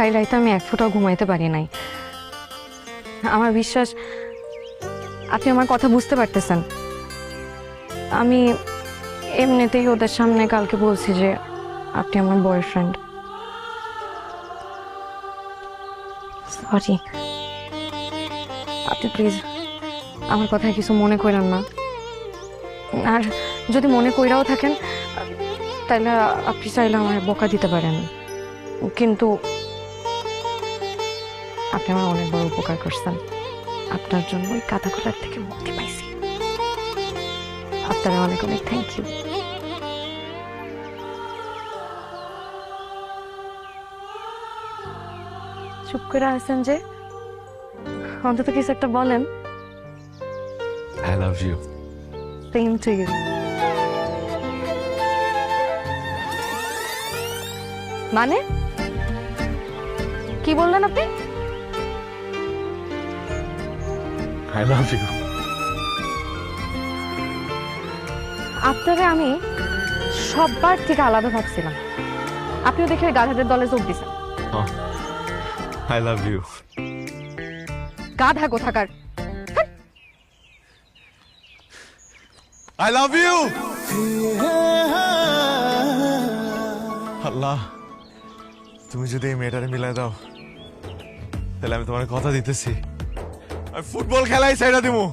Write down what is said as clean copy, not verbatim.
কাল রাইতে আমি এক ফোঁটাও ঘুমাইতে পারি নাই। আমার বিশ্বাস আপনি আমার কথা বুঝতে পারতেছেন। আমি এমনিতেই ওদের সামনে কালকে বলছি যে আপনি আমার বয়ফ্রেন্ড। সরি, আপনি প্লিজ আমার কথায় কিছু মনে করেন না। আর যদি মনে কইরাও থাকেন তাহলে আপনি চাইলে আমার বকা দিতে পারেন, কিন্তু আপনি আমার অনেক বড় উপকার করছেন। আপনার জন্য ওই কাঁথাকোটার থেকে মুক্তি পাইছি। আপনার অনেক অনেক থ্যাংক ইউ। চুপ করে আছেন যে, অন্তত কিছু একটা বলেন। I love you. Same to you. মানে কি বললেন আপনি? I love you. আপনারে আমি সববার থেকে আলাদা ভাবছিলাম, আপনিও দেখে গাধাদের দলে যোগ দিছেন। Oh, I love you. গাধা কোথাকার। I love you. আল্লাহ, তুমি যদি এই মেয়েটারে মিলাই দাও তাহলে আমি তোমার কথা দিতেছি, আমি ফুটবল খেলাই ছেড়ে দিবো।